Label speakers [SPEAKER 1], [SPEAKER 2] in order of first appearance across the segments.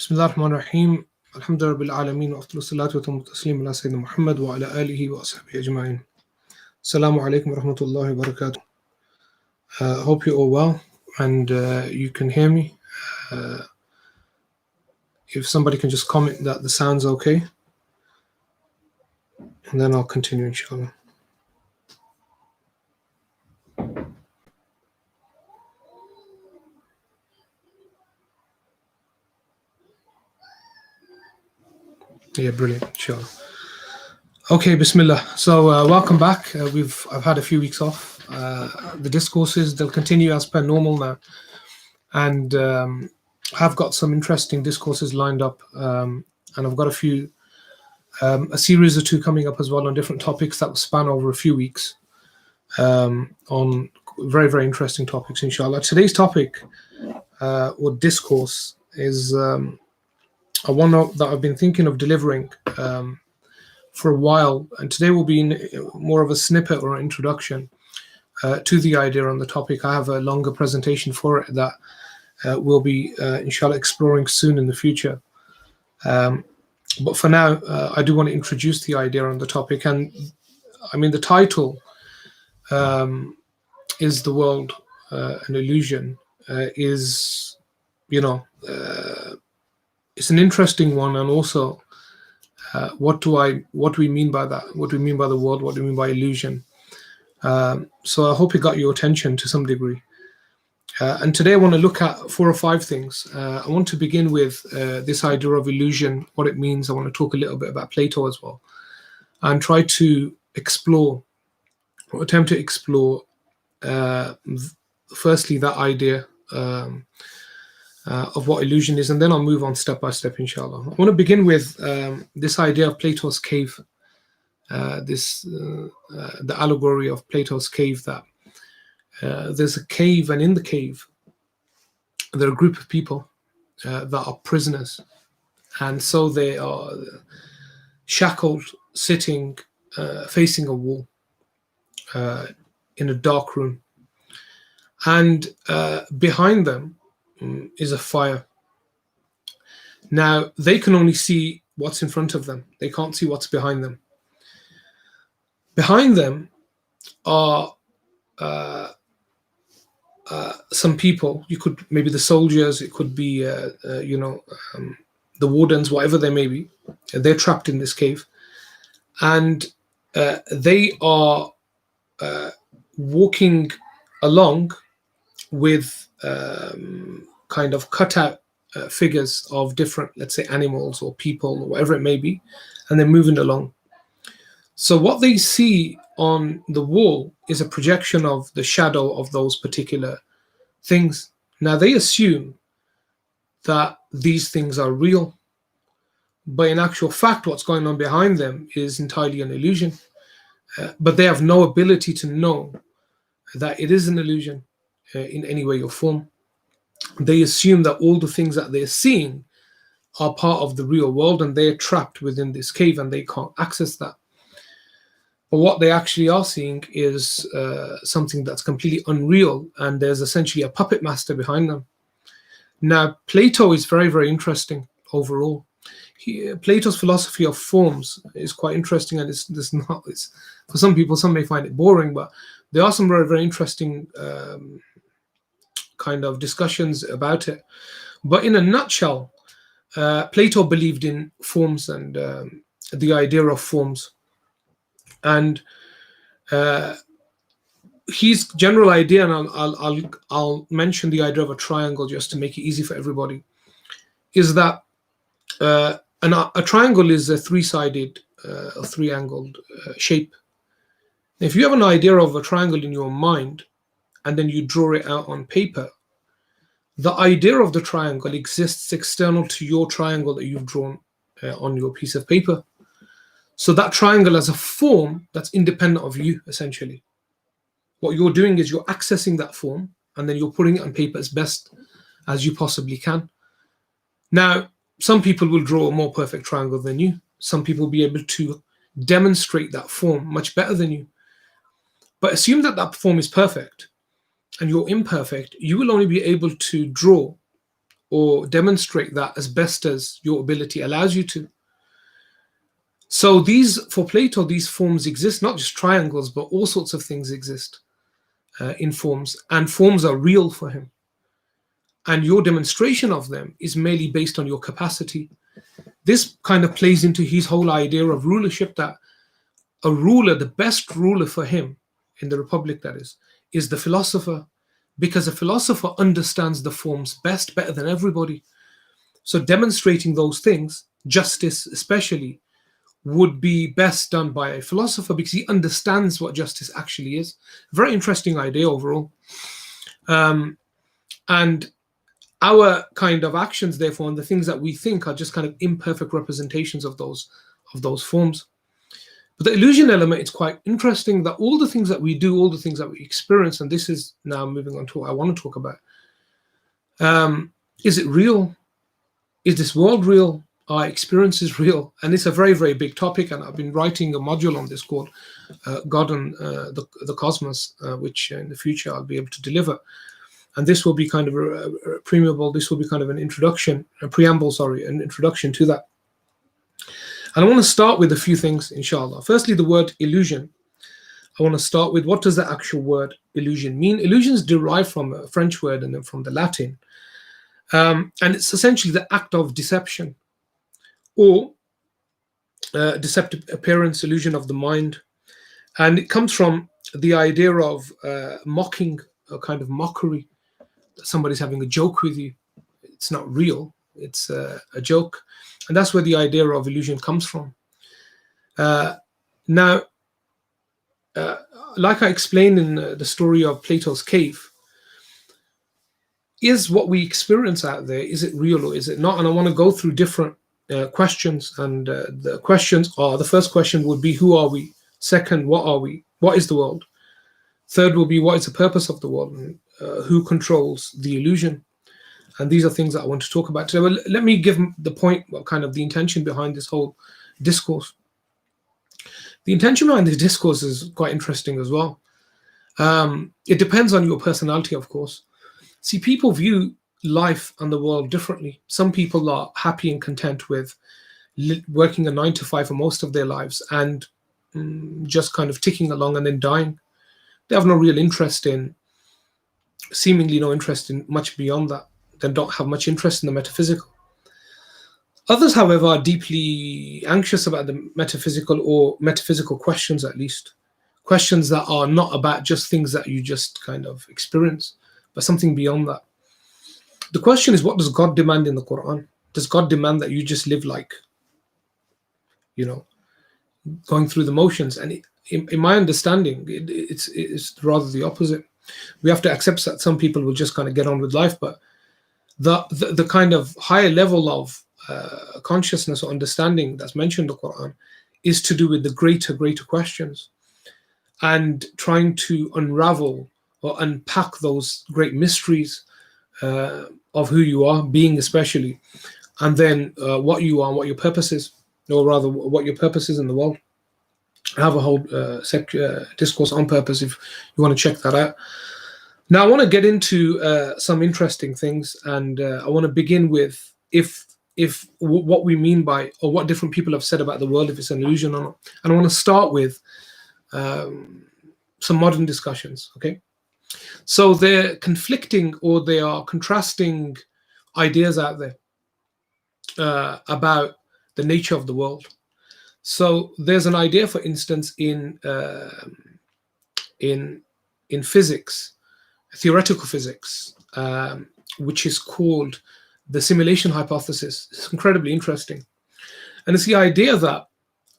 [SPEAKER 1] بسم الله الرحمن الرحيم الحمد لله رب العالمين وأفضل الصلاة وأتم التسليم على سيدنا محمد وعلى آله وأصحابه أجمعين. Assalamu alaikum wa rahmatullahi wa barakatuh. Hope you're all well and you can hear me. If somebody can just comment that the sound's okay, and then I'll continue inshallah. Yeah, brilliant, inshallah. Okay, bismillah. So welcome back. I've had a few weeks off. The discourses, they'll continue as per normal now. And I've got some interesting discourses lined up. And I've got a series or two coming up as well on different topics that will span over a few weeks on very, very interesting topics, inshallah. Today's topic or discourse is a one that I've been thinking of delivering for a while, and today will be more of a snippet or an introduction to the idea on the topic. I have a longer presentation for it that we'll be inshallah exploring soon in the future. But for now, I do want to introduce the idea on the topic, and I mean the title is "The World an Illusion." Is it's an interesting one, and also what do we mean by that? What do we mean by the world? What do we mean by illusion? So I hope it got your attention to some degree. And today I want to look at 4 or 5 things. I want to begin with this idea of illusion, what it means. I want to talk a little bit about Plato as well, and try to explore, or attempt to explore, firstly that idea of what illusion is, and then I'll move on step by step, inshallah. I want to begin with this idea of Plato's cave, the allegory of Plato's cave, that there's a cave, and in the cave there are a group of people that are prisoners, and so they are shackled, sitting, facing a wall in a dark room, and behind them is a fire. Now they can only see what's in front of them. They can't see what's behind them. Behind them are some people. You could maybe the soldiers. It could be the wardens, whatever they may be. They're trapped in this cave, and they are walking along with kind of cutout figures of different, let's say, animals or people or whatever it may be, and they're moving along. So what they see on the wall is a projection of the shadow of those particular things. Now they assume that these things are real, but in actual fact what's going on behind them is entirely an illusion. But they have no ability to know that it is an illusion in any way or form. They assume that all the things that they're seeing are part of the real world, and they're trapped within this cave and they can't access that. But what they actually are seeing is something that's completely unreal, and there's essentially a puppet master behind them. Now, Plato is very, very interesting overall. Plato's philosophy of forms is quite interesting, and it's for some people, some may find it boring, but there are some very, very interesting kind of discussions about it. But in a nutshell, Plato believed in forms and the idea of forms. And his general idea, and I'll mention the idea of a triangle just to make it easy for everybody, is that a triangle is a three-sided, a three-angled shape. If you have an idea of a triangle in your mind, and then you draw it out on paper, the idea of the triangle exists external to your triangle that you've drawn on your piece of paper. So that triangle has a form that's independent of you, essentially. What you're doing is you're accessing that form, and then you're putting it on paper as best as you possibly can. Now, some people will draw a more perfect triangle than you. Some people will be able to demonstrate that form much better than you. But assume that that form is perfect and you're imperfect. You will only be able to draw or demonstrate that as best as your ability allows you to. So these, for Plato, these forms exist, not just triangles, but all sorts of things exist in forms, and forms are real for him. And your demonstration of them is merely based on your capacity. This kind of plays into his whole idea of rulership, that a ruler, the best ruler for him in the Republic, that is the philosopher, because a philosopher understands the forms best, better than everybody. So demonstrating those things, justice especially, would be best done by a philosopher because he understands what justice actually is. Very interesting idea overall. And our kind of actions, therefore, and the things that we think are just kind of imperfect representations of those forms. But the illusion element is quite interesting, that all the things that we do, all the things that we experience, and this is now moving on to what I want to talk about. Is it real? Is this world real? Our experience is real? And it's a very, very big topic, and I've been writing a module on this called God and the Cosmos, which in the future I'll be able to deliver. And this will be kind of a preamble, this will be kind of an introduction to that. And I want to start with a few things, inshallah. Firstly, the word illusion. I want to start with, what does the actual word illusion mean? Illusion is derived from a French word and then from the Latin. And it's essentially the act of deception, or deceptive appearance, illusion of the mind. And it comes from the idea of mocking, a kind of mockery. Somebody's having a joke with you. It's not real, it's a joke. And that's where the idea of illusion comes from. Now, like I explained in the story of Plato's cave, is what we experience out there, is it real or is it not? And I want to go through different questions. And the questions are, the first question would be, who are we? Second, what are we? What is the world? Third will be, what is the purpose of the world? And, who controls the illusion? And these are things that I want to talk about today. Well, let me give the point, what kind of the intention behind this whole discourse. The intention behind this discourse is quite interesting as well. It depends on your personality, of course. See, people view life and the world differently. Some people are happy and content with working a 9 to 5 for most of their lives and just kind of ticking along and then dying. They have no real interest in, seemingly no interest in much beyond that. They don't have much interest in the metaphysical. Others, however, are deeply anxious about the metaphysical, or metaphysical questions at least. Questions that are not about just things that you just kind of experience, but something beyond that. The question is, what does God demand in the Quran? Does God demand that you just live like, going through the motions? And in my understanding, it's rather the opposite. We have to accept that some people will just kind of get on with life, but the kind of higher level of consciousness or understanding that's mentioned in the Quran is to do with the greater questions, and trying to unravel or unpack those great mysteries of who you are, being especially, and then what you are and what your purpose is, or rather what your purpose is in the world. I have a whole discourse on purpose if you want to check that out. Now, I want to get into some interesting things, and I want to begin with if what we mean by, or what different people have said about the world, if it's an illusion or not. And I want to start with some modern discussions, okay? So they're conflicting, or they are contrasting ideas out there about the nature of the world. So there's an idea, for instance, in physics, theoretical physics, which is called the simulation hypothesis. It's incredibly interesting. And it's the idea that,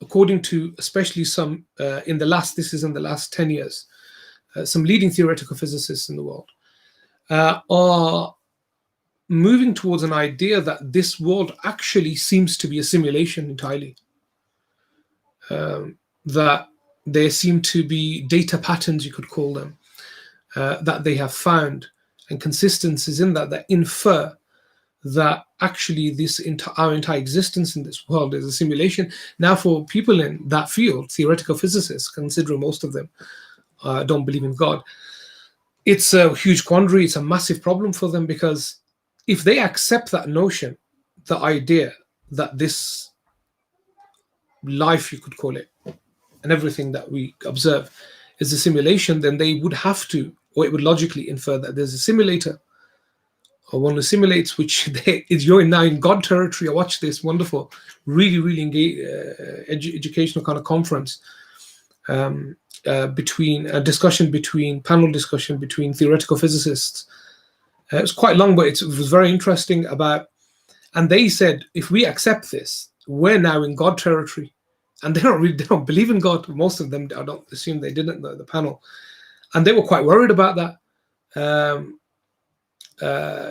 [SPEAKER 1] according to especially some, in the last 10 years, some leading theoretical physicists in the world are moving towards an idea that this world actually seems to be a simulation entirely. That there seem to be data patterns, you could call them, that they have found, and consistencies in that infer that actually our entire existence in this world is a simulation. Now, for people in that field, theoretical physicists, considering most of them don't believe in God, it's a huge quandary. It's a massive problem for them, because if they accept that notion, the idea that this life, you could call it, and everything that we observe is a simulation, then they would have to, or it would logically infer that there's a simulator, or one who simulates, which you're now in God territory. I watched this wonderful, really, really educational kind of conference between a discussion between panel discussion between theoretical physicists. It was quite long, but it was very interesting and they said, if we accept this, we're now in God territory. And they don't believe in God. Most of them, I don't assume they didn't, the panel. And they were quite worried about that.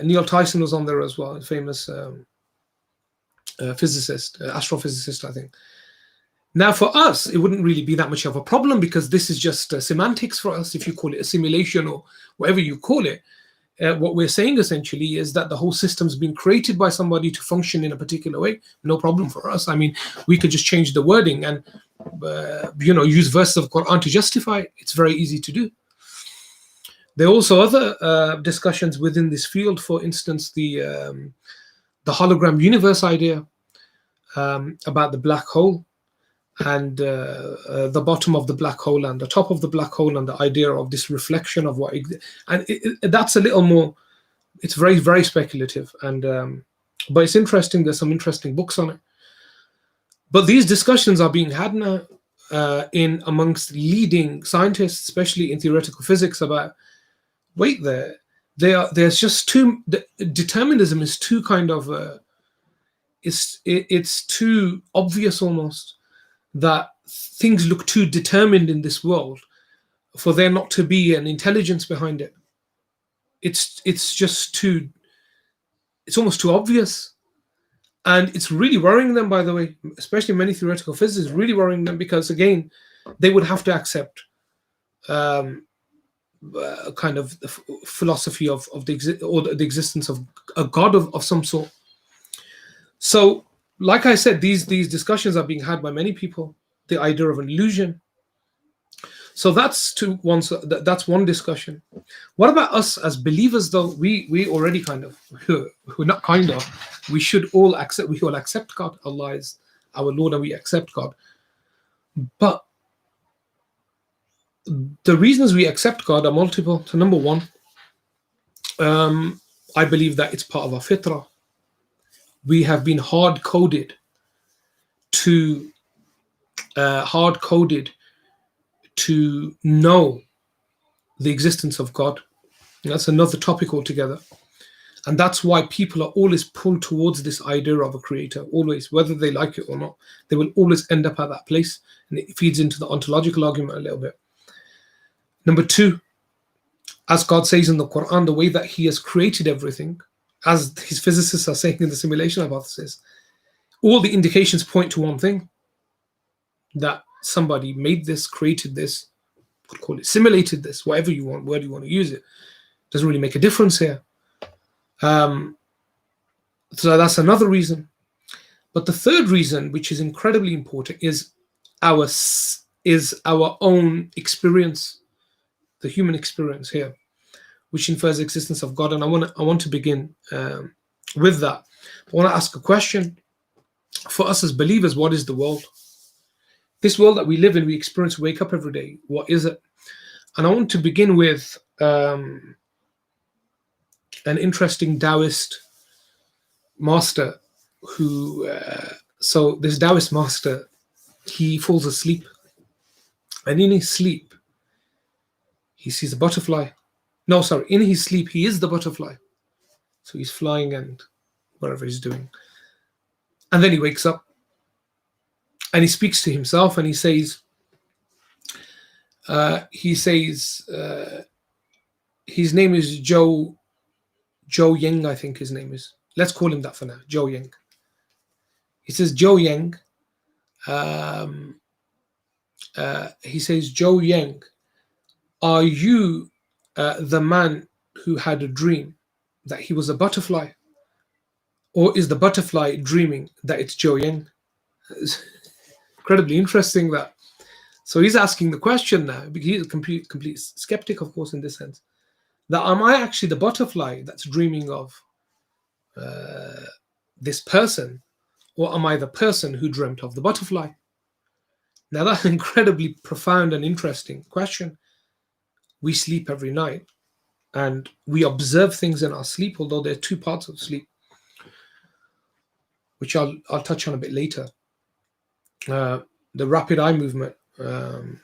[SPEAKER 1] Neil Tyson was on there as well, a famous physicist, astrophysicist, I think. Now, for us, it wouldn't really be that much of a problem because this is just semantics for us. If you call it a simulation or whatever you call it, what we're saying essentially is that the whole system's been created by somebody to function in a particular way. No problem for us. I mean, we could just change the wording and use verses of Quran to justify it. It's very easy to do. There are also other discussions within this field. For instance, the hologram universe idea about the black hole and the bottom of the black hole and the top of the black hole, and the idea of this reflection of what, that's a little more, it's very, very speculative, and but it's interesting. There's some interesting books on it. But these discussions are being had now in amongst leading scientists, especially in theoretical physics, about, wait, there's just too, determinism is too kind of, it's too obvious almost, that things look too determined in this world for there not to be an intelligence behind it. It's just too, it's almost too obvious. And it's really worrying them, by the way, especially many theoretical physicists, really worrying them, because again, they would have to accept kind of the philosophy of the existence of a God of some sort. So, like I said, these discussions are being had by many people. The idea of an illusion. So that's one discussion. What about us as believers, though? We already we should all accept God. Allah is our Lord, and we accept God. But the reasons we accept God are multiple. So number one, I believe that it's part of our fitrah. We have been hard-coded to know the existence of God. And that's another topic altogether. And that's why people are always pulled towards this idea of a creator, always, whether they like it or not. They will always end up at that place. And it feeds into the ontological argument a little bit. Number two, as God says in the Quran, the way that He has created everything, as his physicists are saying in the simulation hypothesis, all the indications point to one thing, that somebody made this, created this, could call it simulated this, whatever you want, where do you want to use it. Doesn't really make a difference here. So that's another reason. But the third reason, which is incredibly important, is our own experience, the human experience here, which infers the existence of God. And I want to begin with that. I want to ask a question. For us as believers, what is the world? This world that we live in, we experience, wake up every day. What is it? And I want to begin with an interesting Taoist master who, so this Taoist master, he falls asleep. And in his sleep, he sees a butterfly. No, sorry, in his sleep, he is the butterfly. So he's flying and whatever he's doing. And then he wakes up and he speaks to himself and he says, his name is Joe Yang, I think his name is. Let's call him that for now, Joe Yang. He says, Joe Yang, Joe Yang, are you the man who had a dream that he was a butterfly? Or is the butterfly dreaming that it's Joe Yang? It's incredibly interesting that. So he's asking the question now, because he's a complete skeptic, of course, in this sense, that am I actually the butterfly that's dreaming of this person, or am I the person who dreamt of the butterfly? Now, that's an incredibly profound and interesting question. We sleep every night and we observe things in our sleep, although there are two parts of sleep, which I'll touch on a bit later. The rapid eye movement, the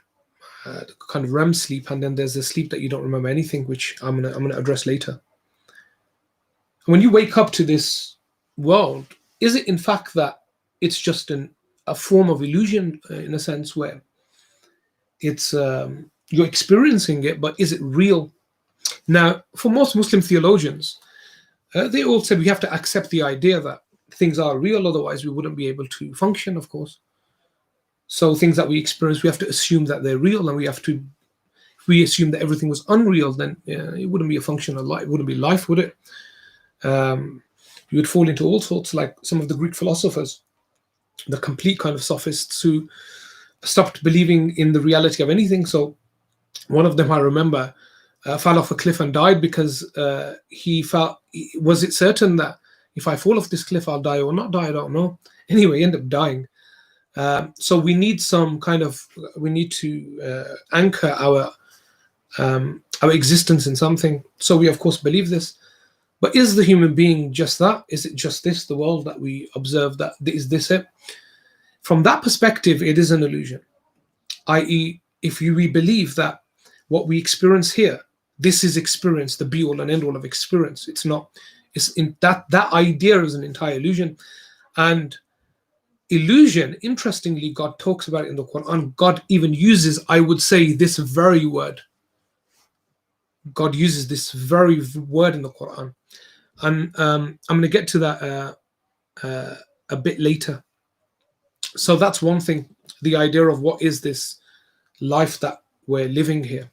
[SPEAKER 1] kind of REM sleep, and then there's the sleep that you don't remember anything, which I'm gonna address later. When you wake up to this world, is it in fact that it's just a form of illusion, in a sense where it's you're experiencing it, but is it real? Now, for most Muslim theologians, they all said we have to accept the idea that things are real, otherwise we wouldn't be able to function, of course. So things that we experience, we have to assume that they're real, and if we assume that everything was unreal, then it wouldn't be a function of life. It wouldn't be life, would it? You would fall into all sorts, like some of the Greek philosophers, the complete kind of sophists who stopped believing in the reality of anything. So one of them, I remember, fell off a cliff and died because he felt, was it certain that if I fall off this cliff, I'll die or not die? I don't know. Anyway, he ended up dying. So we need to anchor our existence in something. So we, of course, believe this. But is the human being just that? Is it just this, the world that we observe, that is this it? From that perspective, it is an illusion. I.e., if we believe that what we experience here, this is experience, the be all and end all of experience. It's not. It's in that idea is an entire illusion. And illusion, interestingly, God talks about it in the Quran. God even uses, I would say, this very word. God uses this very word in the Quran. And I'm going to get to that a bit later. So that's one thing, the idea of what is this life that we're living here.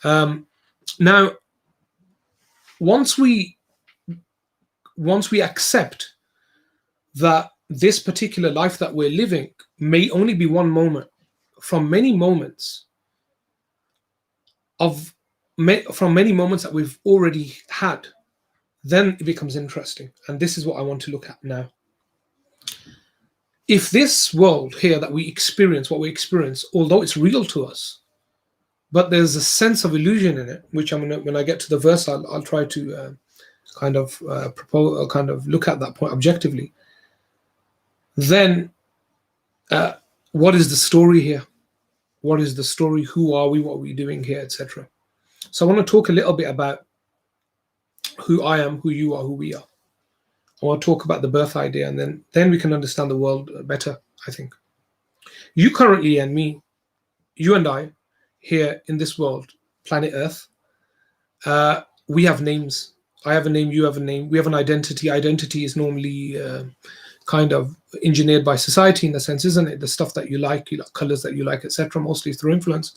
[SPEAKER 1] Now, once we accept that this particular life that we're living may only be one moment from many moments that we've already had, then it becomes interesting. And this is what I want to look at now. If this world here that we experience, what we experience, although it's real to us, but there's a sense of illusion in it, which when I get to the verse, I'll try to kind of look at that point objectively. Then, what is the story here? What is the story? Who are we? What are we doing here, etc. So I want to talk a little bit about who I am, who you are, who we are. I want to talk about the birth idea, and then we can understand the world better, I think. You currently and me, you and I, here in this world, planet Earth, we have names. I have a name, you have a name. We have an identity. Identity is normally kind of engineered by society in a sense, isn't it? The stuff that you like colors that you like, etc., mostly through influence.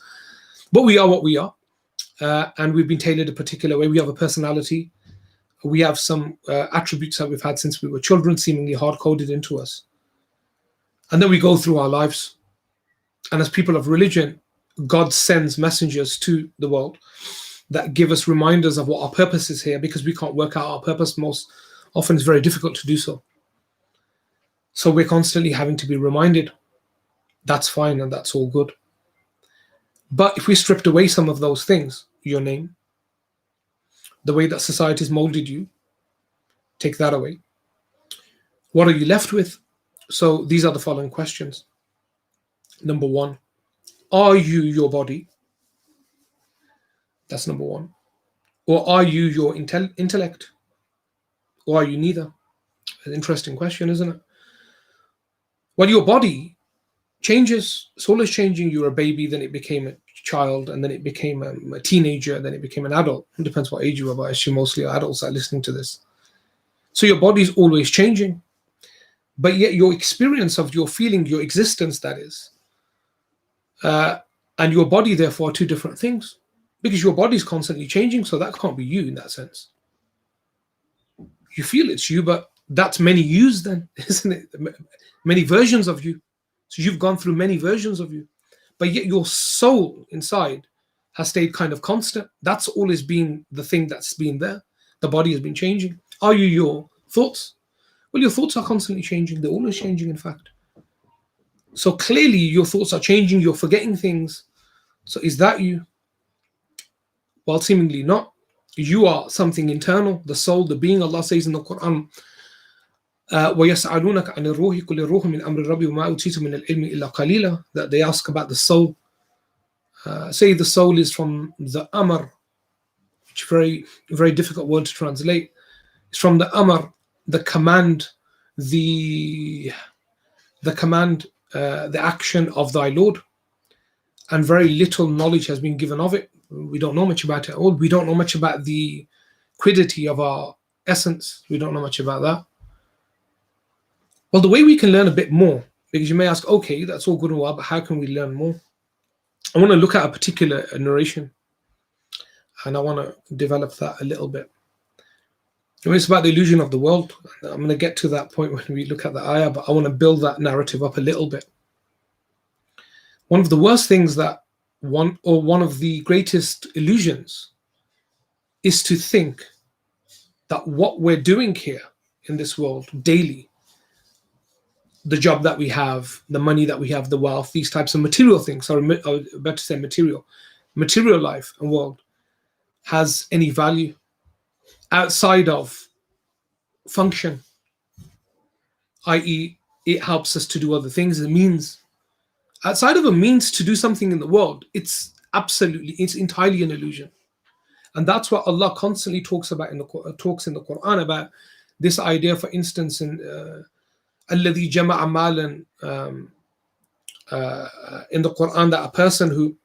[SPEAKER 1] But we are what we are. And we've been tailored a particular way. We have a personality. We have some attributes that we've had since we were children, seemingly hard-coded into us. And then we go through our lives. And as people of religion, God sends messengers to the world that give us reminders of what our purpose is here, because we can't work out our purpose. Most often it's very difficult to do so. So we're constantly having to be reminded. That's fine and that's all good. But if we stripped away some of those things, your name, the way that society's molded you, take that away. What are you left with? So these are the following questions. Number one, are you your body? That's number one. Or are you your intellect? Or are you neither? An interesting question, isn't it? Well, your body changes. It's always changing. You were a baby, then it became a child, and then it became a teenager, then it became an adult. It depends what age you are, but I assume mostly adults are listening to this. So your body is always changing. But yet your experience of your feeling, your existence, that is, and your body, therefore, are two different things. Because your body is constantly changing, so that can't be you in that sense. You feel it's you, but that's many yous then, isn't it? Many versions of you. So you've gone through many versions of you. But yet your soul inside has stayed kind of constant. That's always been the thing that's been there. The body has been changing. Are you your thoughts? Well, your thoughts are constantly changing. They're always changing, in fact. So clearly, your thoughts are changing. You're forgetting things. So is that you? Well, seemingly not. You are something internal, the soul, the being. Allah says in the Quran, وَيَسْأَلُونَكَ عَنِ الرُّوحِ قُلِ الرُّوحُ مِنْ أَمْرِ رَبِّي وَمَا أُوتِيتُم مِنَ الْعِلْمِ إِلَّا قَلِيلًا. That they ask about the soul. Say the soul is from the Amr, which is very, very difficult word to translate. It's from the Amr, the command, the command, the action of thy Lord, and very little knowledge has been given of it. We don't know much about it at all. We don't know much about the quiddity of our essence. We don't know much about that. Well, the way we can learn a bit more, because you may ask, okay, that's all good and well, but how can we learn more? I want to look at a particular narration, and I want to develop that a little bit. It's about the illusion of the world. I'm going to get to that point when we look at the ayah, but I want to build that narrative up a little bit. One of the worst things that one of the greatest illusions is to think that what we're doing here in this world daily, the job that we have, the money that we have, the wealth, these types of material things, or better say material life and world, has any value outside of function, i.e., it helps us to do other things, a means. Outside of a means to do something in the world, it's entirely an illusion. And that's what Allah constantly talks about in the Quran, about this idea, for instance, in الَّذِي جَمَعَ مَالًا, in the Quran, that a person who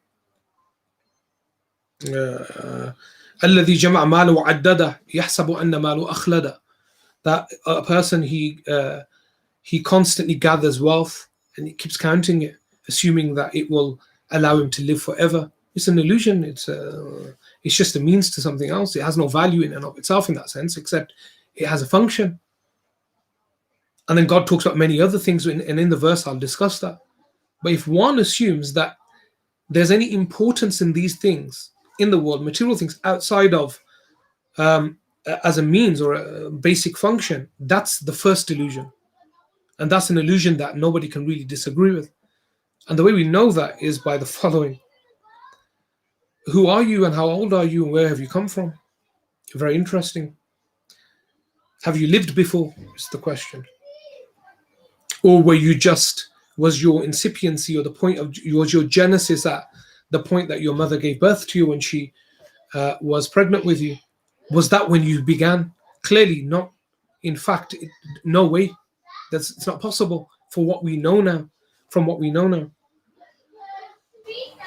[SPEAKER 1] الَّذِي جَمَعَ مَالًا وَعَدَّدَهُ يَحْسَبُ أَنَّ مَالُهُ أَخْلَدَهُ. That a person, he constantly gathers wealth and he keeps counting it, assuming that it will allow him to live forever. It's an illusion. It's just a means to something else. It has no value in and of itself in that sense, except it has a function. And then God talks about many other things, and in the verse I'll discuss that. But if one assumes that there's any importance in these things in the world, material things outside of as a means or a basic function, that's the first illusion. And that's an illusion that nobody can really disagree with. And the way we know that is by the following. Who are you and how old are you and where have you come from? Very interesting. Have you lived before? Is the question. Or was your incipiency, or was your genesis at the point that your mother gave birth to you when she was pregnant with you? Was that when you began? Clearly not. In fact, no way. It's not possible for what we know now, from what we know now.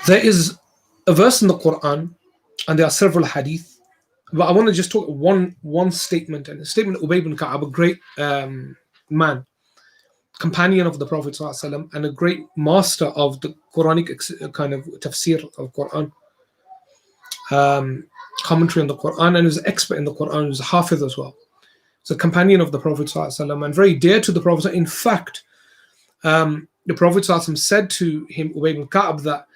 [SPEAKER 1] There is a verse in the Quran, and there are several hadith, but I want to just talk one statement, and a statement of Ubay ibn Ka'ab, a great man, companion of the Prophet ﷺ, and a great master of the Quranic kind of tafsir of Quran, commentary on the Quran, and he was an expert in the Quran. He was a hafiz as well. He's a companion of the Prophet ﷺ and very dear to the Prophet. In fact, the Prophet ﷺ said to him, Ubay ibn Ka'ab, that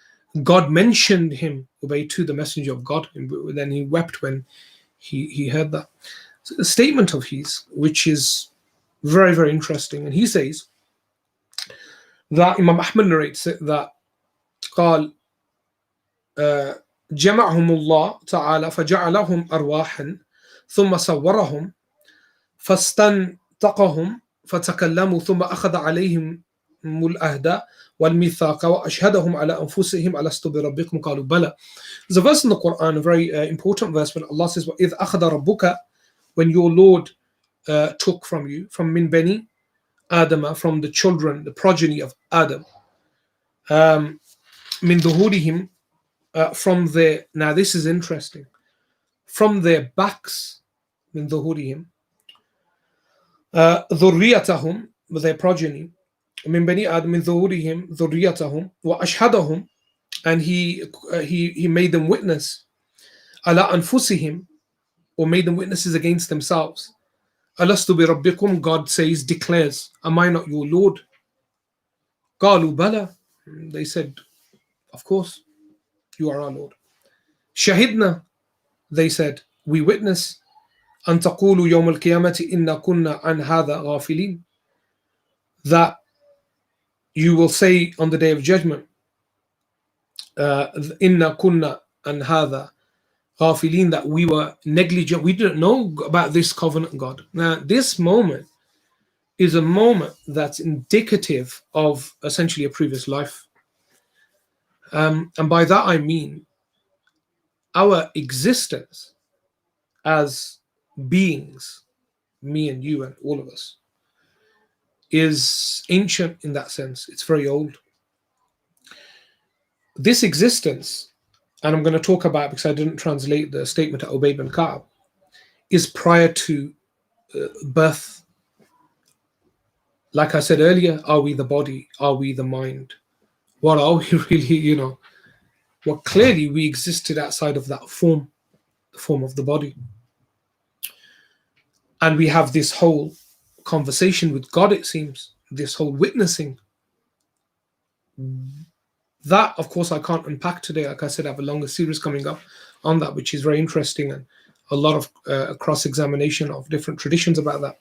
[SPEAKER 1] God mentioned him, Ubay, to the Messenger of God, and then he wept when he heard that. So a statement of his, which is very, very interesting, and he says that Imam Ahmad narrates it, that قال جمعهم الله تعالى فجعلهم أرواحا ثم صورهم فاستنطقهم فتكلموا ثم أخذ عليهم الأهد والميثاق وأشهدهم على أنفسهم ألست بربكم قالوا بلى. There's a verse in the Quran, a very important verse, when Allah says, وَإِذْ أَخَذَ رَبُّكَ, when your Lord took from you, from min bani Adam, from the children, the progeny of Adam, min dhuhurihim, from their, now this is interesting, from their backs, min dhuhurihim, dhurriyatahum, their progeny, min bani Adam, min dhuhurihim, dhurriyatahum, wa ashhadahum, and he made them witness, ala anfusihim, or made them witnesses against themselves. Alastu bi rabbikum, God says, declares, am I not your Lord? Qalu bala, they said, of course, you are our Lord. Shahidna, they said, we witness, أن تقولوا يوم القيامة إنا كنا عن هذا غافلين, that you will say on the day of judgment, إنا كنا عن هذا غافلين, that we were negligent, we didn't know about this covenant, God. Now, this moment is a moment that's indicative of essentially a previous life. And by that I mean our existence as beings, me and you and all of us, is ancient in that sense. It's very old. This existence, and I'm going to talk about, because I didn't translate the statement at Ubay bin Ka'b, is prior to birth. Like I said earlier, are we the body? Are we the mind? What are we really, Well, clearly we existed outside of that form, the form of the body. And we have this whole conversation with God, it seems, this whole witnessing. That, of course, I can't unpack today. Like I said, I have a longer series coming up on that, which is very interesting, and a lot of cross-examination of different traditions about that.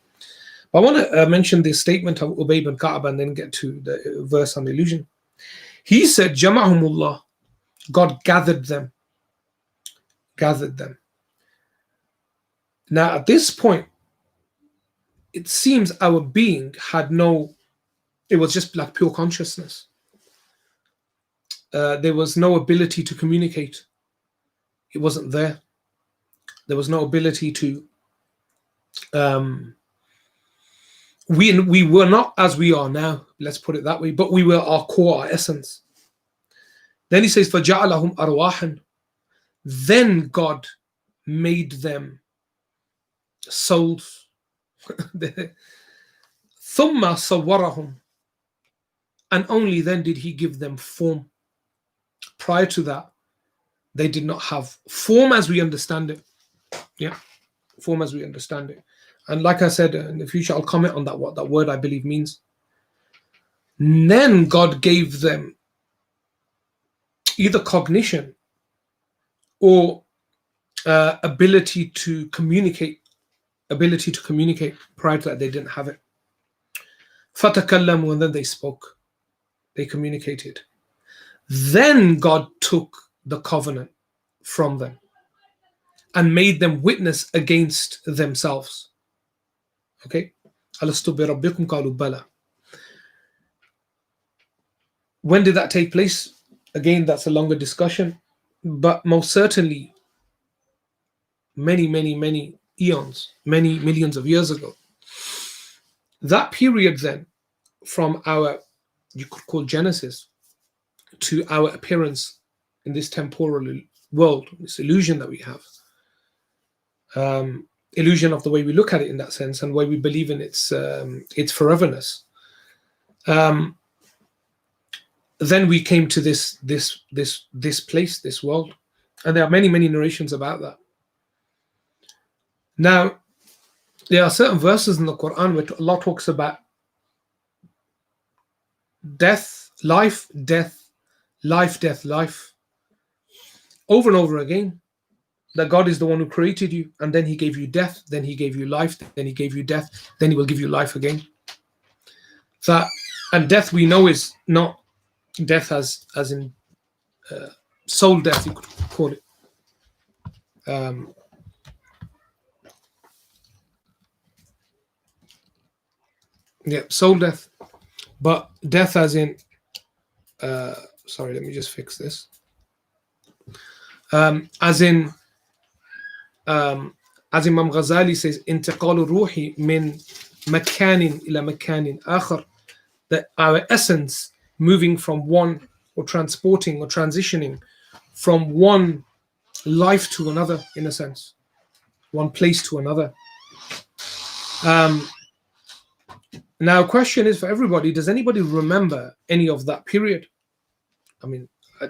[SPEAKER 1] But I want to mention this statement of Ubay bin Ka'b and then get to the verse on illusion. He said, Jama'ahumullah, God gathered them. Gathered them. Now, at this point, it seems our being had no, it was just like pure consciousness. There was no ability to communicate. It wasn't there. There was no ability to, we were not as we are now, let's put it that way, but we were our core, our essence. Then he says, فَجَعَلَهُمْ أَرْوَاحًا, then God made them souls. ثُمَّ صَوَّرَهُمْ, and only then did he give them form. Prior to that, they did not have form as we understand it. Yeah, form as we understand it. And like I said, in the future, I'll comment on that, what that word I believe means. Then God gave them either cognition or ability to communicate. Prior to that, they didn't have it. فَتَكَلَّمُوا, and then they spoke. They communicated. Then God took the covenant from them and made them witness against themselves. Okay? أَلَسْتُ بِرَبِّكُمْ قَالُوا بَلَى. When did that take place? Again, that's a longer discussion, but most certainly many, many, many eons, many millions of years ago. That period then, from our, you could call Genesis, to our appearance in this temporal world, this illusion that we have, illusion of the way we look at it in that sense, and the way we believe in its foreverness. Then we came to this place, this world, and there are many, many narrations about that. Now, there are certain verses in the Quran where Allah talks about death, life, death, life, death, life, over and over again. That God is the one who created you, and then He gave you death, then He gave you life, then He gave you death, then He will give you life again. That, and death we know is not death as in soul death, you could call it. Yeah, soul death, but death as in sorry, let me just fix this. As in as Imam Ghazali says, انتقال الروح من مكان إلى مكان آخر, that our essence moving from one, or transporting or transitioning from one life to another, in a sense, one place to another. Now, question is for everybody, does anybody remember any of that period? I mean,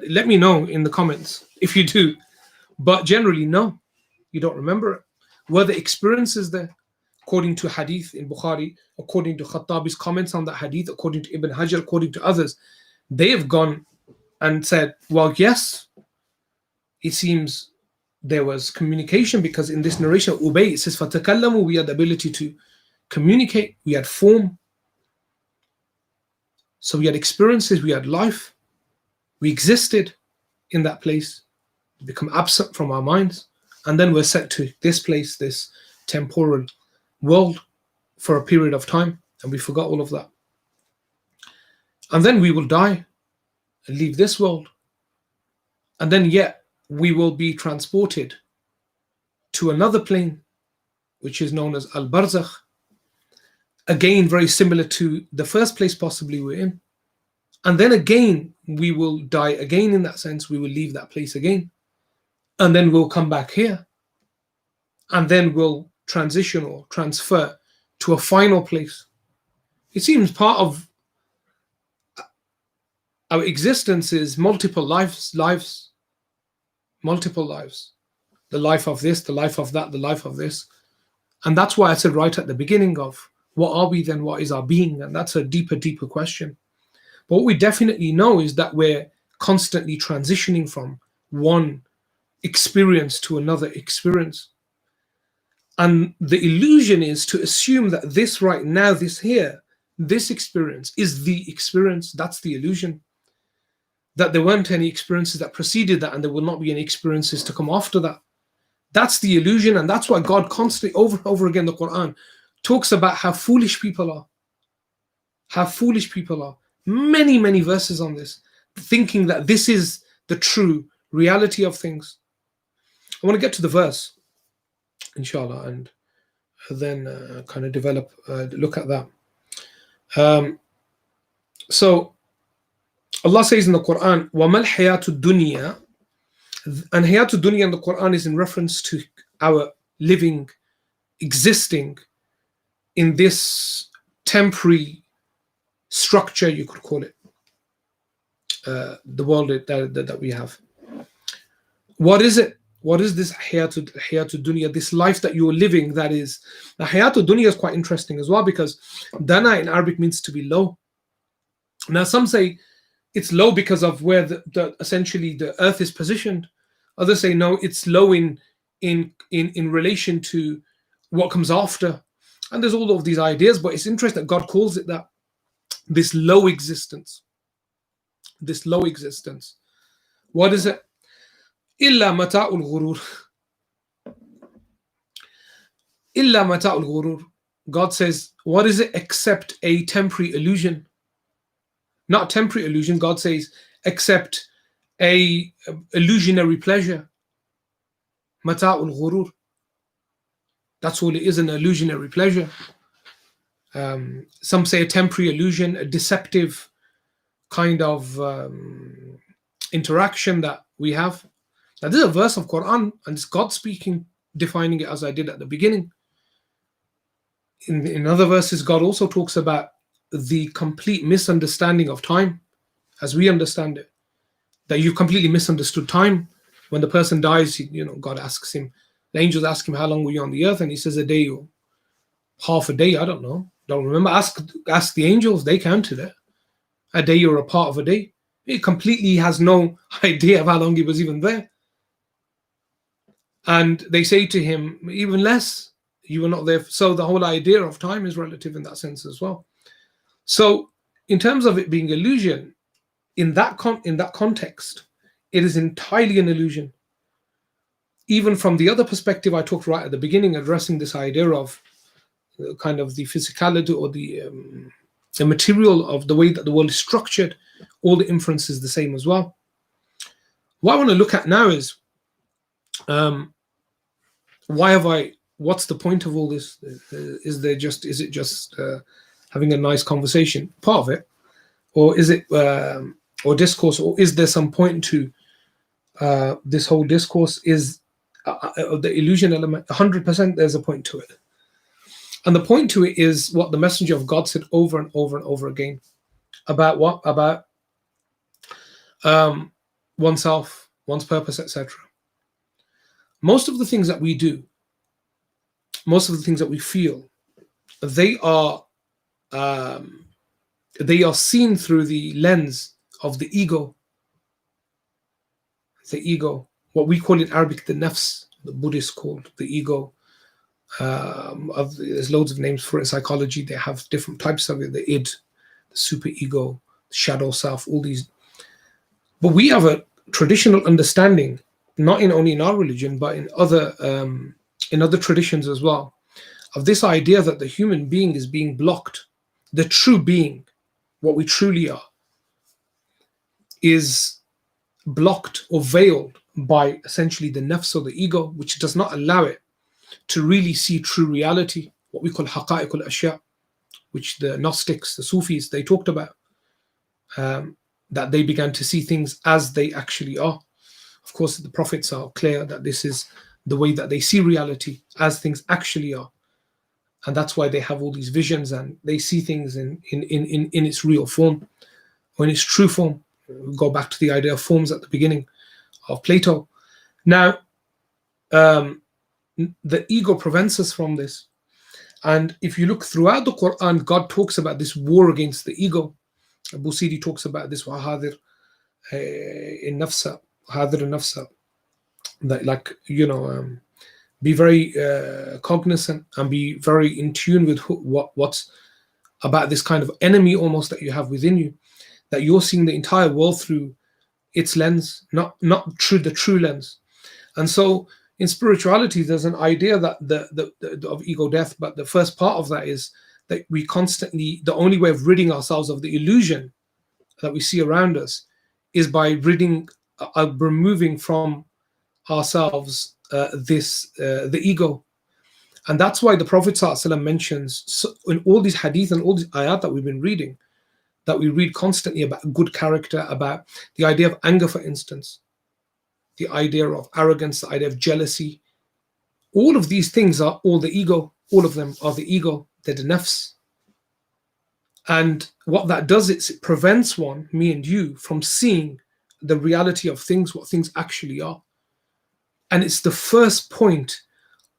[SPEAKER 1] let me know in the comments if you do, but generally, no, you don't remember it. Were the experiences there? According to hadith in Bukhari, according to Khattabi's comments on that hadith, according to Ibn Hajar, according to others, they have gone and said, well, yes, it seems there was communication, because in this narration, Ubay, it says, فَتَكَلَّمُوا, we had the ability to communicate, we had form. So we had experiences, we had life, we existed in that place, become absent from our minds, and then we're set to this place, this temporal world, for a period of time, and we forgot all of that. And then we will die and leave this world, and then yet we will be transported to another plane, which is known as Al-Barzakh, again very similar to the first place possibly we're in. And then again we will die again, in that sense we will leave that place again, and then we'll come back here, and then we'll transition or transfer to a final place. It seems part of our existence is multiple lives, multiple lives. The life of this, the life of that, the life of this. And that's why I said right at the beginning of, what are we then? What is our being? And that's a deeper question. But what we definitely know is that we're constantly transitioning from one experience to another experience. And the illusion is to assume that this right now, this here, this experience is the experience. That's the illusion. That there weren't any experiences that preceded that, and there will not be any experiences to come after that. That's the illusion, and that's why God constantly, over and over again, the Quran talks about how foolish people are. How foolish people are. Many verses on this, thinking that this is the true reality of things. I want to get to the verse, inshallah, and then kind of develop, look at that. So Allah says in the Quran, وَمَا الْحَيَاةُ الدُّنْيَا, and Hayatul Dunya in the Quran is in reference to our living, existing in this temporary structure, you could call it, the world that we have. What is it? What is this Hayatul Dunya, this life that you're living? That is, the Hayatul Dunya is quite interesting as well, because Dana in Arabic means to be low. Now some say it's low because of where the essentially the earth is positioned. Others say no, it's low in relation to what comes after. And there's all of these ideas, but it's interesting that God calls it that. This low existence. This low existence. What is it? Illa mata'ul ghurur. Illa mata'ul ghurur. God says, what is it except a temporary illusion? Not temporary illusion. God says, except a illusionary pleasure. Mata'ul ghurur. That's all it is, an illusionary pleasure. Some say a temporary illusion, a deceptive kind of interaction that we have. Now this is a verse of Quran, and it's God speaking, defining it as I did at the beginning. In other verses, God also talks about the complete misunderstanding of time as we understand it. That you completely misunderstood time. When the person dies, God asks him, the angels ask him, how long were you on the earth? And he says a day or half a day, I don't know. Don't remember. Ask the angels, they counted it. A day or a part of a day. He completely has no idea of how long he was even there. And they say to him, even less, you were not there. So the whole idea of time is relative in that sense as well. So in terms of it being illusion, in that context, it is entirely an illusion. Even from the other perspective I talked right at the beginning, addressing this idea of kind of the physicality or the material of the way that the world is structured, all the inference is the same as well. What I want to look at now is, what's the point of all this? Is it just having a nice conversation, part of it, or is it, or discourse, or is there some point to this whole discourse? Is the illusion element 100%? There's a point to it. And the point to it is what the Messenger of God said over and over and over again about what? About oneself, one's purpose, etc. Most of the things that we do, most of the things that we feel, they are seen through the lens of the ego. The ego. what we call in Arabic the nafs, the Buddhists called the ego. There's loads of names for it in psychology. They have different types of it: the id, the super ego, the shadow self, all these. But we have a traditional understanding, not only in our religion, but in other traditions as well, of this idea that the human being is being blocked. The true being, what we truly are, is blocked or veiled by essentially the nafs or the ego, which does not allow it to really see true reality, what we call haqa'iq al-ashya, which the Gnostics, the Sufis, they talked about, that they began to see things as they actually are. Of course, the prophets are clear that this is the way that they see reality, as things actually are. And that's why they have all these visions and they see things in its real form, or in its true form. We go back to the idea of forms at the beginning of Plato. Now, the ego prevents us from this. And if you look throughout the Quran, God talks about this war against the ego. Abu Sidi talks about this, وَحَاذِرْ in nafsa, حَاذِرْ nafsa, that, like, be very cognizant and be very in tune with what's about this kind of enemy almost that you have within you, that you're seeing the entire world through its lens, not the true lens. And so in spirituality, there's an idea that of ego death, but the first part of that is that we constantly, the only way of ridding ourselves of the illusion that we see around us is by removing from ourselves the ego. And that's why the Prophet ﷺ mentions in all these hadith and all these ayat that we've been reading, that we read constantly about good character, about the idea of anger, for instance, the idea of arrogance, the idea of jealousy. All of these things are all the ego. All of them are the ego. They're the nafs. And what that does is it prevents one, me and you, from seeing the reality of things, what things actually are. And it's the first point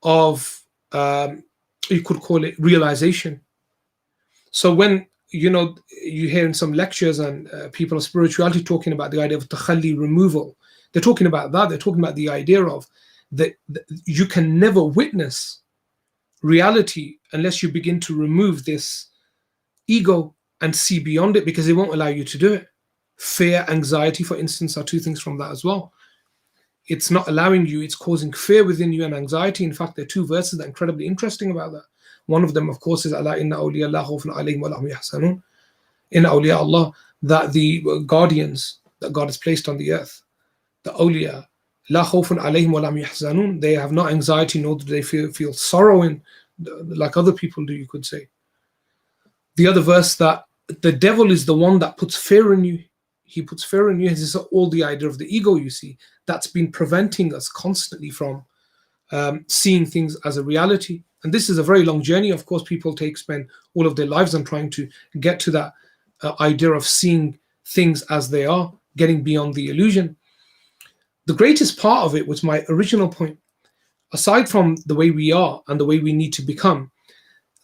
[SPEAKER 1] of, you could call it realization. So when, you hear in some lectures and people of spirituality talking about the idea of takhalli, removal, they're talking about that. They're talking about the idea of that you can never witness reality unless you begin to remove this ego and see beyond it, because it won't allow you to do it. Fear, anxiety, for instance, are two things from that as well. It's not allowing you, it's causing fear within you and anxiety. In fact, there are two verses that are incredibly interesting about that. One of them, of course, is Allah inna awliya Allah khawfun alayhim wa lahum yahzanun. Inna awliya Allah, that the guardians that God has placed on the earth, the awliya, la khawfun alayhim wa lahum yahzanun, they have not anxiety nor do they feel sorrow in, like other people do, you could say. The other verse, that the devil is the one that puts fear in you. He puts fear in you. This is all the idea of the ego, you see, that's been preventing us constantly from seeing things as a reality. And this is a very long journey. Of course, people spend all of their lives on trying to get to that idea of seeing things as they are, getting beyond the illusion. The greatest part of it was my original point. Aside from the way we are and the way we need to become,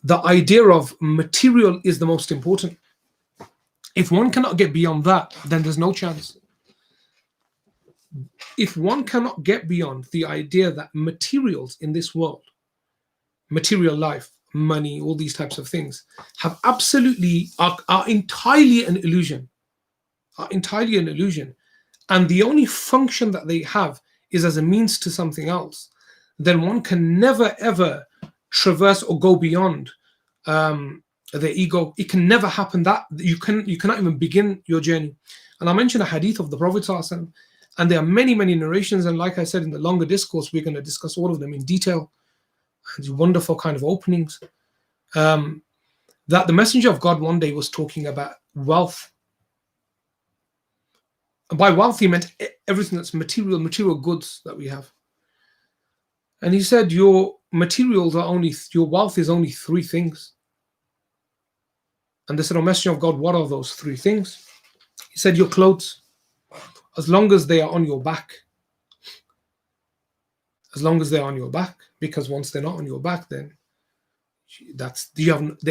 [SPEAKER 1] the idea of material is the most important. If one cannot get beyond that, then there's no chance. If one cannot get beyond the idea that materials in this world, material life, money, all these types of things, have absolutely, are entirely an illusion, and the only function that they have is as a means to something else, then one can never ever traverse or go beyond the ego. It can never happen. That you cannot even begin your journey. And I mentioned a hadith of the Prophet ﷺ, and there are many narrations, and like I said in the longer discourse, we're going to discuss all of them in detail, and wonderful kind of openings, that the Messenger of God one day was talking about wealth. And by wealth he meant everything that's material goods that we have. And he said, your wealth is only three things. And they said, "O Messenger of God, what are those three things?" He said, your clothes, as long as they are on your back. As long as they're on your back, because once they're not on your back, then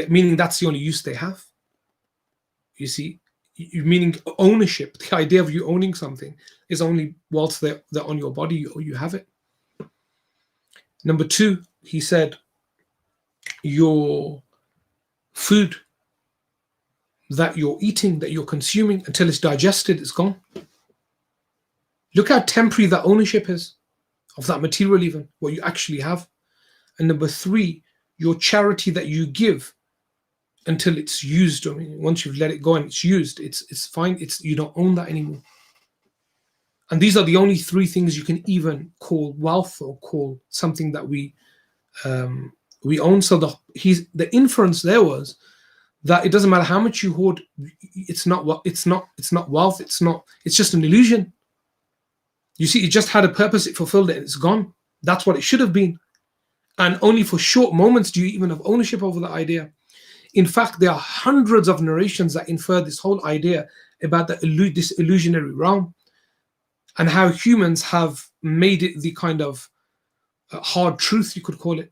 [SPEAKER 1] meaning that's the only use they have. You see, meaning ownership. The idea of you owning something is only whilst they're on your body or you have it. Number two, he said, your food that you're eating, that you're consuming, until it's digested, it's gone. Look how temporary that ownership is of that material, even what you actually have. And number three, your charity that you give until it's used. I mean, once you've let it go and it's used, it's fine. You don't own that anymore. And these are the only three things you can even call wealth or call something that we own. So the inference there was that it doesn't matter how much you hoard. It's not wealth. It's just an illusion. You see, it just had a purpose. It fulfilled it, and it's gone. That's what it should have been. And only for short moments do you even have ownership over the idea. In fact, there are hundreds of narrations that infer this whole idea about this illusionary realm and how humans have made it the kind of hard truth, you could call it.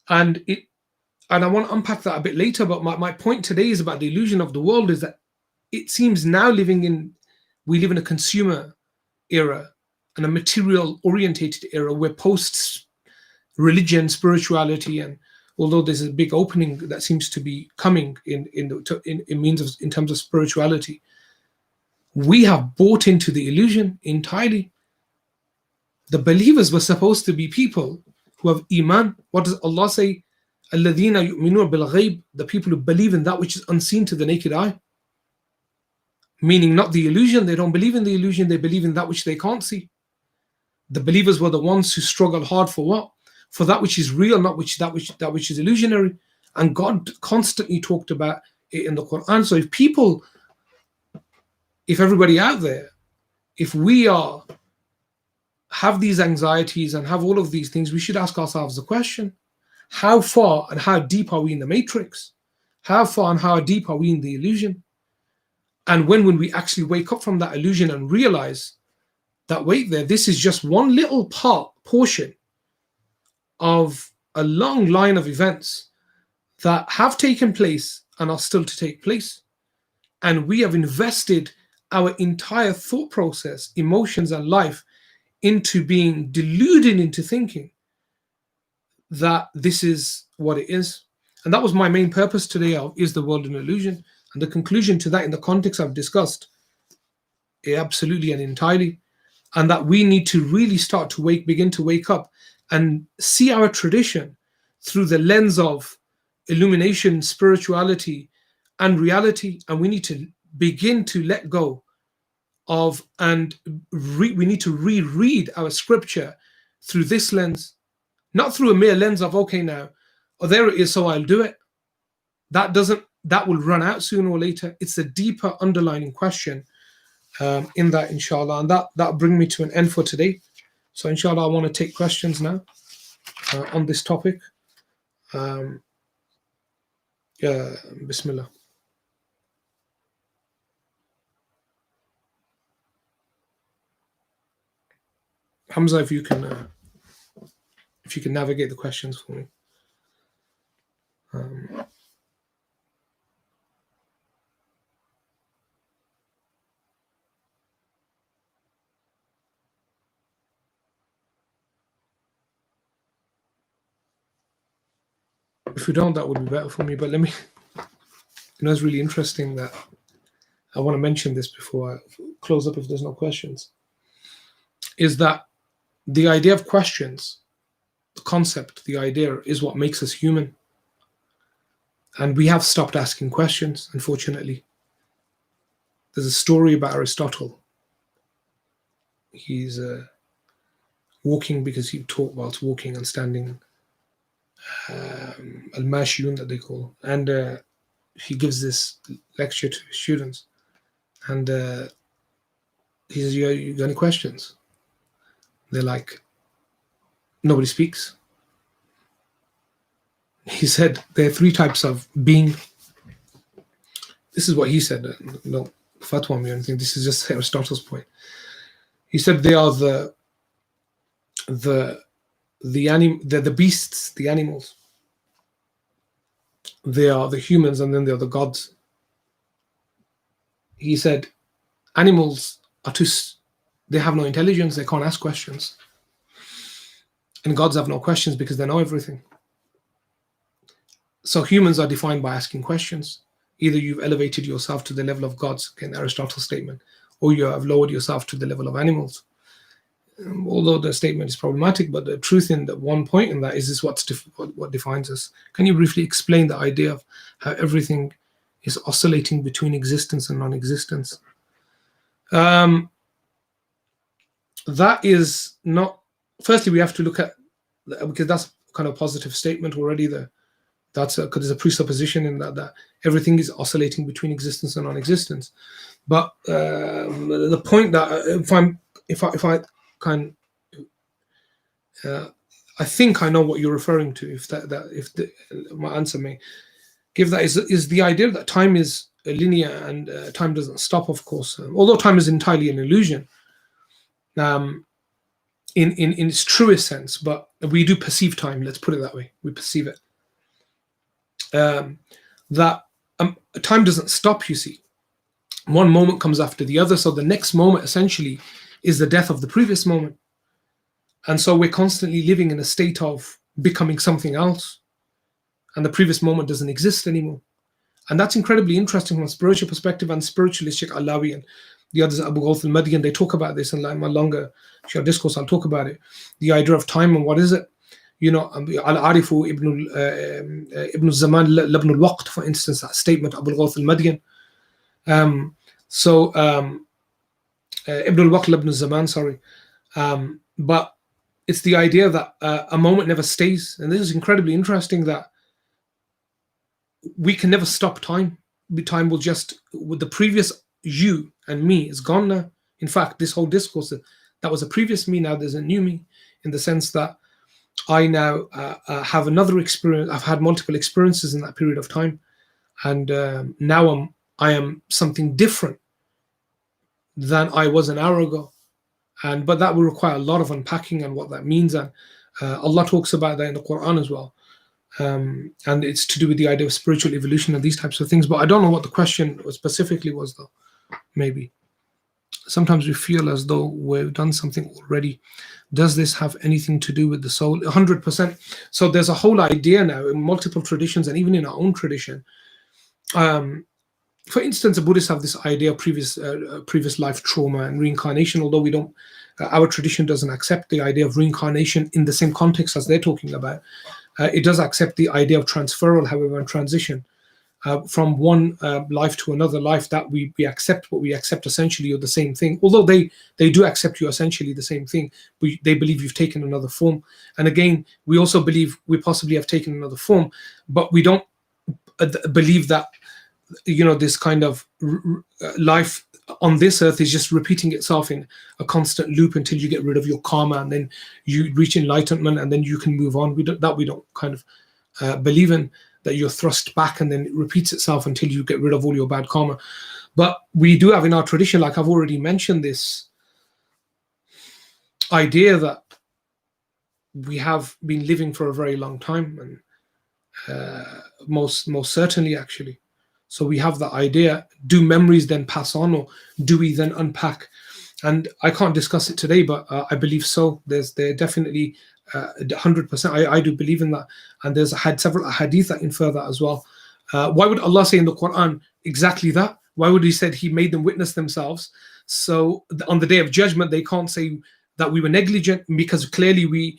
[SPEAKER 1] And I want to unpack that a bit later, but my point today is about the illusion of the world is that it seems now we live in a consumer era and a material orientated era where post religion, spirituality, and although there's a big opening that seems to be coming in terms of spirituality, we have bought into the illusion entirely. The believers were supposed to be people who have iman. What does Allah say? الَّذِينَ يُؤْمِنُونَ بِالْغَيْبِ, the people who believe in that which is unseen to the naked eye. Meaning not the illusion. They don't believe in the illusion. They believe in that which they can't see. The believers were the ones who struggle hard for what? For that which is real, not that which is illusionary. And God constantly talked about it in the Quran. So if everybody out there, if we have these anxieties and have all of these things, we should ask ourselves the question, how far and how deep are we in the matrix? How far and how deep are we in the illusion? And when we actually wake up from that illusion and realize that, wait there, this is just one little portion of a long line of events that have taken place and are still to take place. And we have invested our entire thought process, emotions, and life into being deluded into thinking that this is what it is. And that was my main purpose today of Is the World an Illusion? And the conclusion to that in the context I've discussed, absolutely and entirely. And that we need to really start to begin to wake up and see our tradition through the lens of illumination, spirituality, and reality. And we need to begin to let go of, we need to reread our scripture through this lens, not through a mere lens of, okay, now, oh, there it is, so I'll do it. That will run out sooner or later. It's a deeper underlying question in that, inshallah. And that brings me to an end for today. So inshallah, I want to take questions now on this topic. Bismillah. Hamza, if you can navigate the questions for me. If you don't, that would be better for me. But let me, it's really interesting that I want to mention this before I close up if there's no questions, is that the idea of questions, the concept, the idea is what makes us human. And we have stopped asking questions, unfortunately. There's a story about Aristotle. He's walking because he taught whilst walking and standing, al-mashiyun that they call. And he gives this lecture to his students. And he says, you got any questions? They're like, nobody speaks. He said, there are three types of being. This is what he said. No fatwa me or anything. This is just Aristotle's point. He said they are the beasts, the animals. They are the humans, and then they are the gods. he said, animals are too, they have no intelligence, they can't ask questions. And gods have no questions because they know everything. So humans are defined by asking questions. Either you've elevated yourself to the level of gods, again, Aristotle's statement, or you have lowered yourself to the level of animals. Although the statement is problematic, but the truth in that one point in that is this what defines us. Can you briefly explain the idea of how everything is oscillating between existence and non-existence? That is not. Firstly, we have to look at, because that's kind of positive statement already there. That's because there's a presupposition in that everything is oscillating between existence and non-existence. But the point that if I can, I think I know what you're referring to. My answer may give that is the idea that time is linear and time doesn't stop. Of course, although time is entirely an illusion, in its truest sense. But we do perceive time. Let's put it that way. We perceive it. That time doesn't stop. You see, one moment comes after the other, so the next moment essentially is the death of the previous moment. And so we're constantly living in a state of becoming something else. And the previous moment doesn't exist anymore. And that's incredibly interesting from a spiritual perspective. And spiritualist Sheikh Alawi and the others, Abu Ghawth al-Madian, they talk about this. And in my longer short discourse, I'll talk about it. The idea of time and what is it? You know, Al-Arifu Ibn Zaman Labn al-Waqt, for instance, that statement, Abu Ghawth al-Madian. Ibn al-Waqt Labn al-Zaman, sorry. But it's the idea that a moment never stays. And this is incredibly interesting, that we can never stop time. Time will just, with the previous you and me is gone now. In fact, this whole discourse, that was a previous me, now there's a new me, in the sense that I now have another experience. I've had multiple experiences in that period of time. And now I am something different than I was an hour ago. But that will require a lot of unpacking and what that means. And Allah talks about that in the Quran as well. And it's to do with the idea of spiritual evolution and these types of things. But I don't know what the question specifically was, though. Maybe. Sometimes we feel as though we've done something already. Does this have anything to do with the soul? 100%. So there's a whole idea now in multiple traditions and even in our own tradition. For instance, the Buddhists have this idea of previous life trauma and reincarnation, although we don't, our tradition doesn't accept the idea of reincarnation in the same context as they're talking about. It does accept the idea of transferal, however, and transition from one life to another life, that we accept what we accept essentially are the same thing. Although they do accept you essentially the same thing, they believe you've taken another form. And again, we also believe we possibly have taken another form, but we don't believe that, you know, this kind of life on this earth is just repeating itself in a constant loop until you get rid of your karma, and then you reach enlightenment, and then you can move on. We don't kind of believe in, that you're thrust back and then it repeats itself until you get rid of all your bad karma. But we do have in our tradition, like I've already mentioned, this idea that we have been living for a very long time, and most certainly actually. So we have the idea, do memories then pass on, or do we then unpack? And I can't discuss it today, but I believe so. There definitely 100%. I do believe in that. And there's had several hadith that infer that as well. Why would Allah say in the Quran exactly that? Why would He said He made them witness themselves? So on the day of judgment, they can't say that we were negligent, because clearly we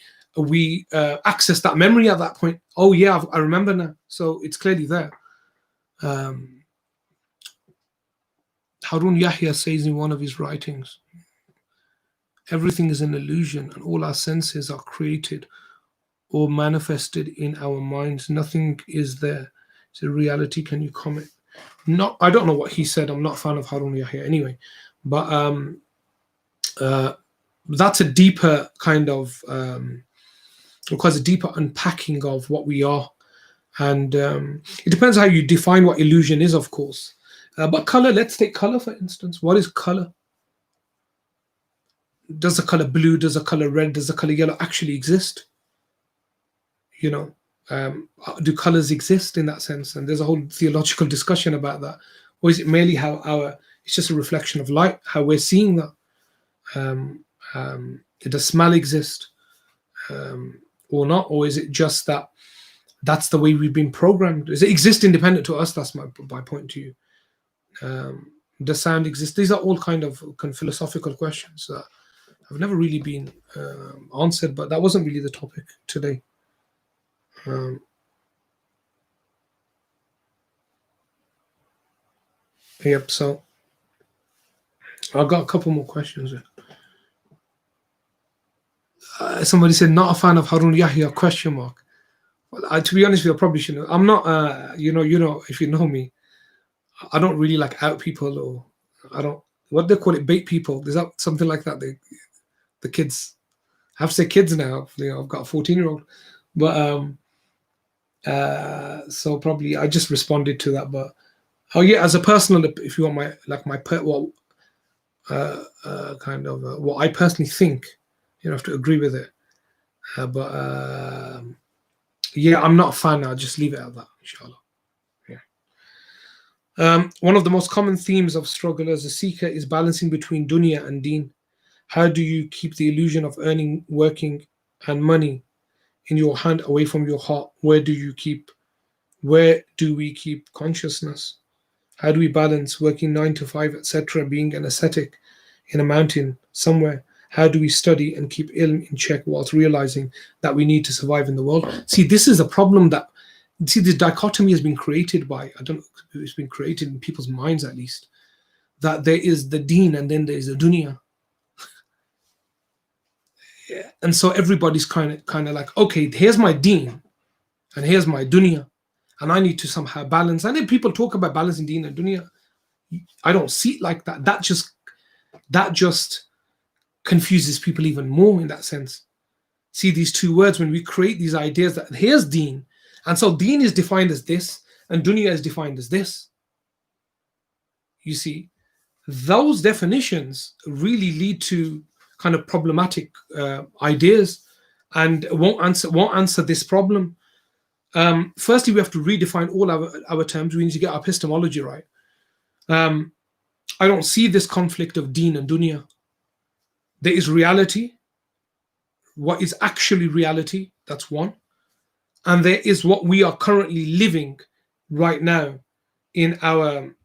[SPEAKER 1] accessed that memory at that point. Oh yeah, I remember now. So it's clearly there. Harun Yahya says in one of his writings, everything is an illusion and all our senses are created or manifested in our minds. Nothing is there. It's a reality. Can you comment? I don't know what he said. I'm not a fan of Harun Yahya anyway. But that's a deeper kind of, requires a deeper unpacking of what we are. And it depends how you define what illusion is, of course. But color, let's take color for instance. What is color? Does the color blue, does the color red, does the color yellow actually exist? You know, do colors exist in that sense? And there's a whole theological discussion about that. Or is it merely how our It's just a reflection of light, how we're seeing that. Does smell exist or not? Or is it just that that's the way we've been programmed? Does it exist independent to us? That's my point to you. Does sound exist? These are all kind of philosophical questions that have never really been answered, but that wasn't really the topic today. Yep, so I've got a couple more questions. Somebody said, not a fan of Harun Yahya, question mark. Well, to be honest with you, I probably shouldn't. I'm not, you know, if you know me, I don't really like out people, or I don't, what they call it, bait people. Is that something like that? The kids, I have to say kids now, you know, I've got a 14-year-old, but so probably I just responded to that. But oh yeah, as a personal, if you want my kind of what I personally think, you don't have to agree with it. But yeah, I'm not a fan. I'll just leave it at that, inshallah. Yeah. One of the most common themes of struggle as a seeker is balancing between dunya and deen. How do you keep the illusion of earning, working, and money in your hand away from your heart? Where do we keep consciousness? How do we balance working 9 to 5, etc., being an ascetic in a mountain somewhere? How do we study and keep ilm in check whilst realizing that we need to survive in the world? See, this is a problem that, see, this dichotomy has been created by, I don't know, it's been created in people's minds at least, that there is the deen and then there is the dunya. Yeah. And so everybody's kind of like, okay, here's my deen and here's my dunya, and I need to somehow balance. And then people talk about balancing deen and dunya. I don't see it like that. That just confuses people even more in that sense. See, these two words, when we create these ideas that here's deen, and so deen is defined as this and dunya is defined as this. You see, those definitions really lead to kind of problematic ideas and won't answer this problem. Firstly, we have to redefine all our terms. We need to get our epistemology right. I don't see this conflict of deen and dunya. There is reality, what is actually reality, that's one. And there is what we are currently living right now in our,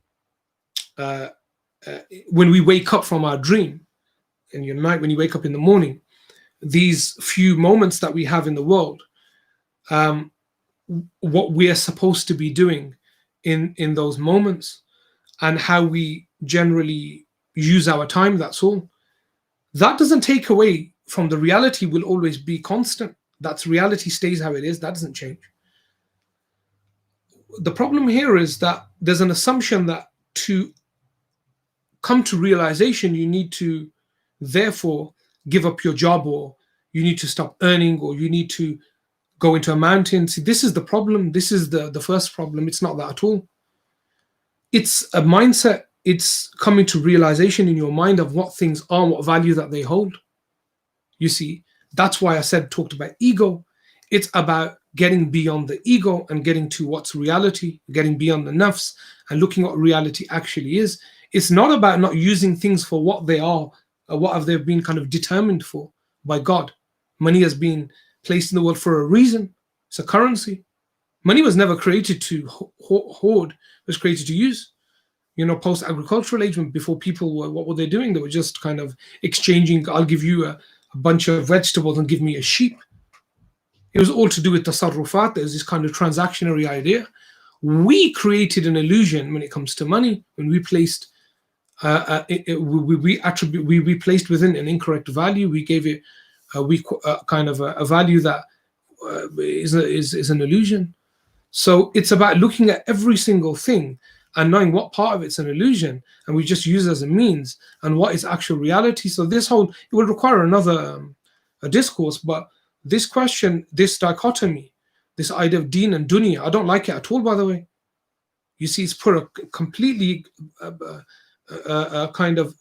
[SPEAKER 1] when we wake up from our dream, in your night, when you wake up in the morning, these few moments that we have in the world, what we are supposed to be doing in those moments, and how we generally use our time, that's all. That doesn't take away from the reality will always be constant. That's reality stays how it is. That doesn't change. The problem here is that there's an assumption that to come to realization, you need to therefore give up your job, or you need to stop earning, or you need to go into a mountain. See, this is the problem. This is the first problem. It's not that at all. It's a mindset. It's coming to realization in your mind of what things are, what value that they hold. You see, that's why I talked about ego. It's about getting beyond the ego and getting to what's reality, getting beyond the nafs and looking at what reality actually is. It's not about not using things for what they are, or what have they been kind of determined for by God. Money has been placed in the world for a reason. It's a currency. Money was never created to hoard, it was created to use. You know, post-agricultural age, before people were, what were they doing? They were just kind of exchanging, I'll give you a bunch of vegetables and give me a sheep. It was all to do with tasarrufat. There's this kind of transactionary idea. We created an illusion when it comes to money, when we placed, we placed within an incorrect value. We gave it kind of a value that is an illusion. So it's about looking at every single thing and knowing what part of it's an illusion, and we just use it as a means, and what is actual reality. So this whole, it will require another a discourse, but this question, this dichotomy, this idea of deen and dunya, I don't like it at all, by the way. You see, it's put a completely kind of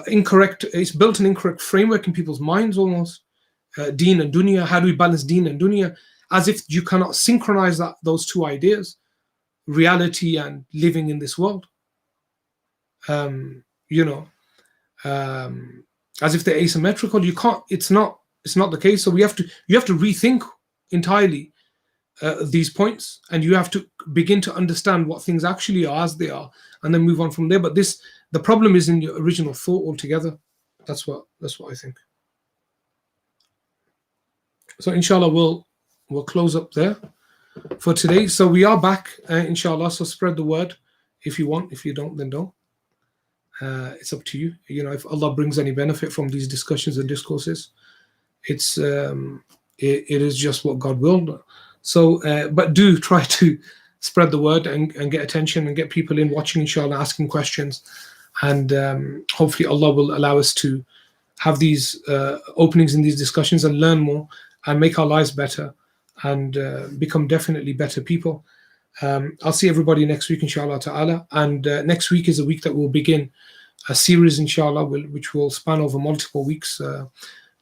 [SPEAKER 1] incorrect, it's built an incorrect framework in people's minds almost. Deen and dunya, how do we balance deen and dunya? As if you cannot synchronize those two ideas, reality and living in this world. you know, as if they're asymmetrical. You can't. It's not. It's not the case. So we have to. You have to rethink entirely these points, and you have to begin to understand what things actually are as they are, and then move on from there. But the problem is in your original thought altogether. That's what I think. So inshallah, we'll close up there for today. So we are back, inshallah. So spread the word if you want. If you don't, then don't. It's up to you. You know, if Allah brings any benefit from these discussions and discourses, it is just what God willed. So, but do try to spread the word and get attention and get people in watching, inshallah, asking questions, and hopefully Allah will allow us to have these openings in these discussions and learn more and make our lives better and become definitely better people. I'll see everybody next week, inshallah ta'ala. And next week is a week that will begin a series, inshallah, which will span over multiple weeks.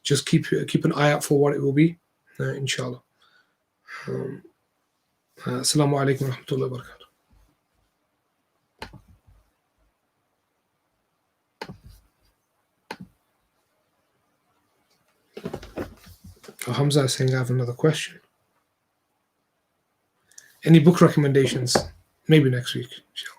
[SPEAKER 1] Just keep an eye out for what it will be, inshallah. Assalamu alaikum wa rahmatullahi wa barakatuh. Hamza is saying I have another question. Any book recommendations? Maybe next week, inshallah.